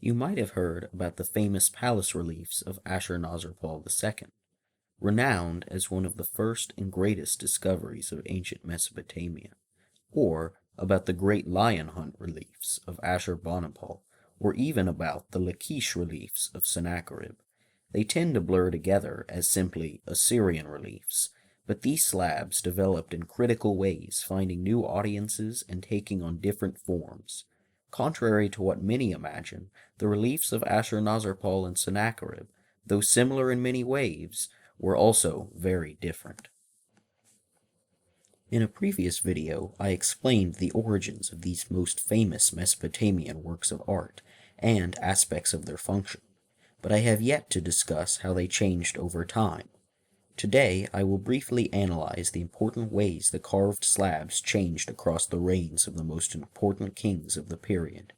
You might have heard about the famous palace reliefs of Ashurbanipal II, renowned as one of the first and greatest discoveries of ancient Mesopotamia, or about the great lion hunt reliefs of Ashurbanipal, or even about the Lachish reliefs of Sennacherib. They tend to blur together as simply Assyrian reliefs, but these slabs developed in critical ways, finding new audiences and taking on different forms. Contrary to what many imagine, the reliefs of Ashurnazirpal and Sennacherib, though similar in many ways, were also very different. In a previous video, I explained the origins of these most famous Mesopotamian works of art and aspects of their function, but I have yet to discuss how they changed over time. Today, I will briefly analyze the important ways the carved slabs changed across the reigns of the most important kings of the period,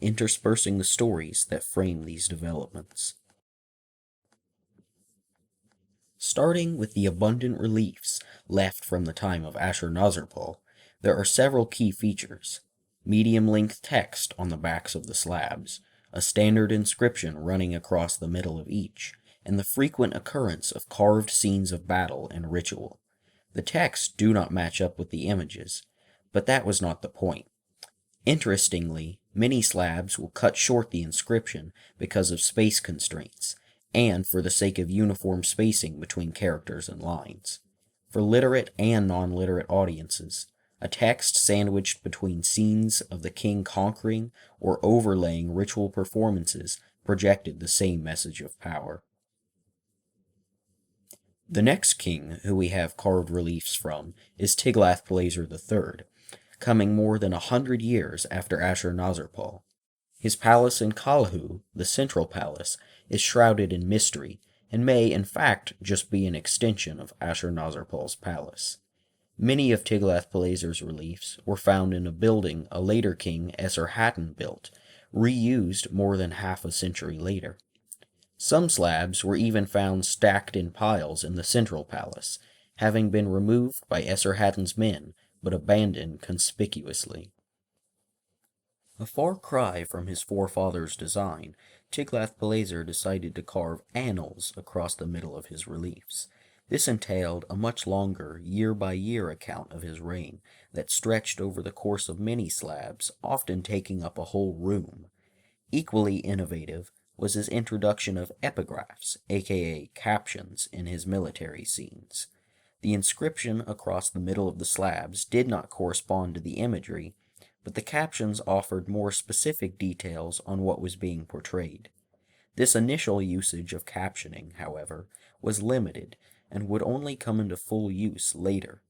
interspersing the stories that frame these developments. Starting with the abundant reliefs left from the time of Ashurnazirpal, there are several key features: medium-length text on the backs of the slabs, a standard inscription running across the middle of each, and the frequent occurrence of carved scenes of battle and ritual. The texts do not match up with the images, but that was not the point. Interestingly, many slabs will cut short the inscription because of space constraints, and for the sake of uniform spacing between characters and lines. For literate and non-literate audiences, a text sandwiched between scenes of the king conquering or overlaying ritual performances projected the same message of power. The next king who we have carved reliefs from is Tiglath-Pileser III, coming more than 100 years after Ashurnazirpal. His palace in Kalhu, the central palace, is shrouded in mystery, and may in fact just be an extension of Ashurnazirpal's palace. Many of Tiglath-Pileser's reliefs were found in a building a later king Esarhaddon built, reused more than half a century later. Some slabs were even found stacked in piles in the central palace, having been removed by Esarhaddon's men, but abandoned conspicuously. A far cry from his forefathers' design, Tiglath-Pileser decided to carve annals across the middle of his reliefs. This entailed a much longer, year-by-year account of his reign that stretched over the course of many slabs, often taking up a whole room. Equally innovative was his introduction of epigraphs, aka captions, in his military scenes. The inscription across the middle of the slabs did not correspond to the imagery, but the captions offered more specific details on what was being portrayed. This initial usage of captioning, however, was limited and would only come into full use later.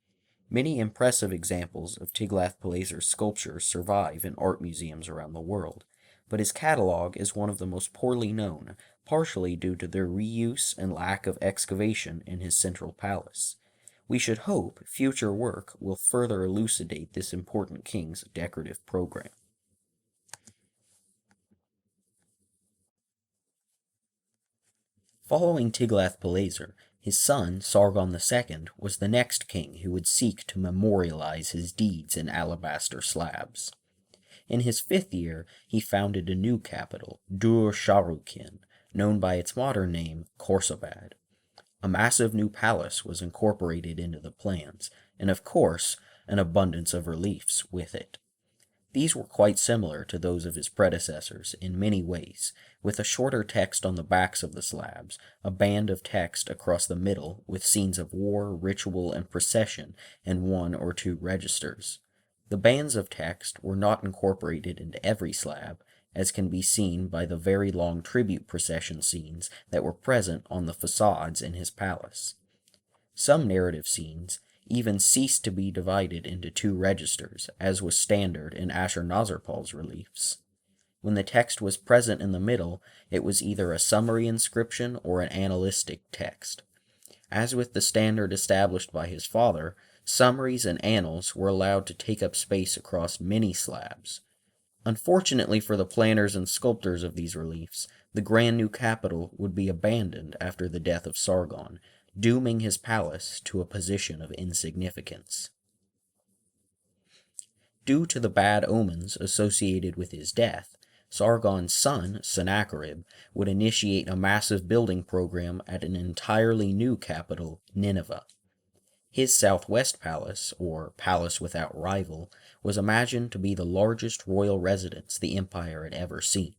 Many impressive examples of Tiglath-Pileser's sculptures survive in art museums around the world, but his catalog is one of the most poorly known, partially due to their reuse and lack of excavation in his central palace. We should hope future work will further elucidate this important king's decorative program. Following Tiglath-Pileser, his son, Sargon II, was the next king who would seek to memorialize his deeds in alabaster slabs. In his 5th year, he founded a new capital, Dur-Sharrukin, known by its modern name, Khorsabad. A massive new palace was incorporated into the plans, and of course, an abundance of reliefs with it. These were quite similar to those of his predecessors in many ways, with a shorter text on the backs of the slabs, a band of text across the middle with scenes of war, ritual, and procession, and 1 or 2 registers. The bands of text were not incorporated into every slab, as can be seen by the very long tribute procession scenes that were present on the facades in his palace. Some narrative scenes even ceased to be divided into 2 registers, as was standard in Ashurnazirpal's reliefs. When the text was present in the middle, it was either a summary inscription or an annalistic text. As with the standard established by his father, summaries and annals were allowed to take up space across many slabs. Unfortunately for the planners and sculptors of these reliefs, the grand new capital would be abandoned after the death of Sargon, dooming his palace to a position of insignificance. Due to the bad omens associated with his death, Sargon's son, Sennacherib, would initiate a massive building program at an entirely new capital, Nineveh. His southwest palace, or palace without rival, was imagined to be the largest royal residence the empire had ever seen,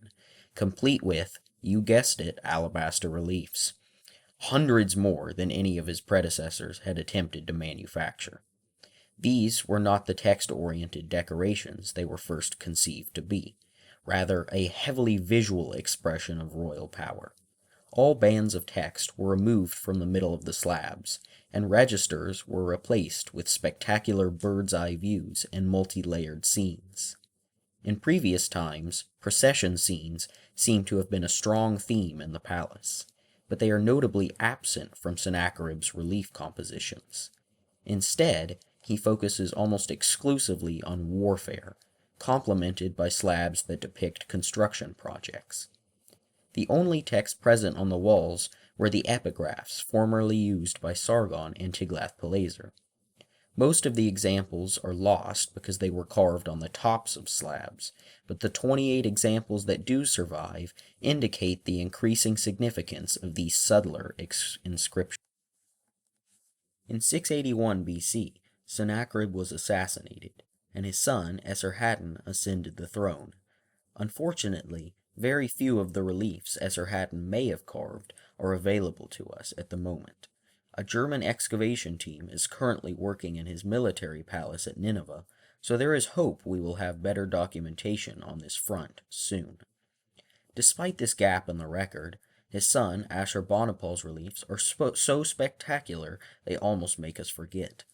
complete with, you guessed it, alabaster reliefs, hundreds more than any of his predecessors had attempted to manufacture. These were not the text-oriented decorations they were first conceived to be, rather a heavily visual expression of royal power. All bands of text were removed from the middle of the slabs, and registers were replaced with spectacular bird's-eye views and multi-layered scenes. In previous times, procession scenes seem to have been a strong theme in the palace, but they are notably absent from Sennacherib's relief compositions. Instead, he focuses almost exclusively on warfare, complemented by slabs that depict construction projects. The only text present on the walls were the epigraphs formerly used by Sargon and Tiglath-Pileser. Most of the examples are lost because they were carved on the tops of slabs, but the 28 examples that do survive indicate the increasing significance of these subtler inscriptions. In 681 BC, Sennacherib was assassinated, and his son Esarhaddon ascended the throne. Unfortunately, very few of the reliefs Esarhaddon may have carved are available to us at the moment. A German excavation team is currently working in his military palace at Nineveh, so there is hope we will have better documentation on this front soon. Despite this gap in the record, his son Ashurbanipal's reliefs are so spectacular they almost make us forget.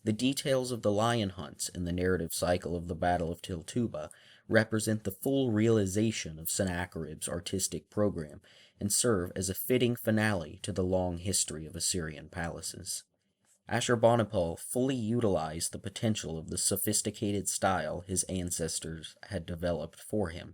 The details of the lion hunts in the narrative cycle of the Battle of Tiltuba represent the full realization of Sennacherib's artistic program and serve as a fitting finale to the long history of Assyrian palaces. Ashurbanipal fully utilized the potential of the sophisticated style his ancestors had developed for him.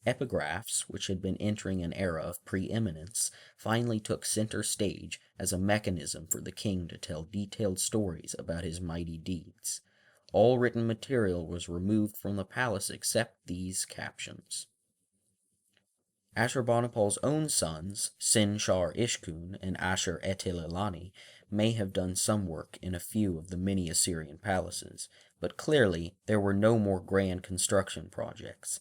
Epigraphs, which had been entering an era of preeminence, finally took center stage as a mechanism for the king to tell detailed stories about his mighty deeds. All written material was removed from the palace except these captions. Ashurbanipal's own sons, Sin-shar-ishkun and Ashur-etil-ilani, may have done some work in a few of the many Assyrian palaces, but clearly there were no more grand construction projects.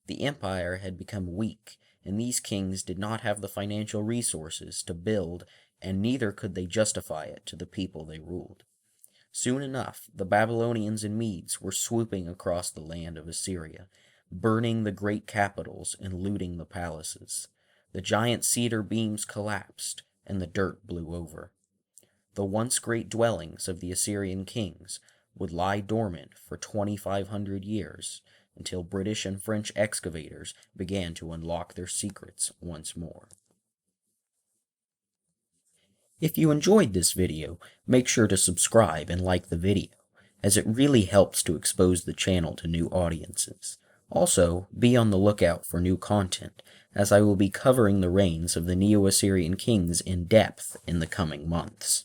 The empire had become weak, and these kings did not have the financial resources to build, and neither could they justify it to the people they ruled. Soon enough, the Babylonians and Medes were swooping across the land of Assyria, burning the great capitals and looting the palaces. The giant cedar beams collapsed, and the dirt blew over. The once great dwellings of the Assyrian kings would lie dormant for 2,500 years, until British and French excavators began to unlock their secrets once more. If you enjoyed this video, make sure to subscribe and like the video, as it really helps to expose the channel to new audiences. Also, be on the lookout for new content, as I will be covering the reigns of the Neo-Assyrian kings in depth in the coming months.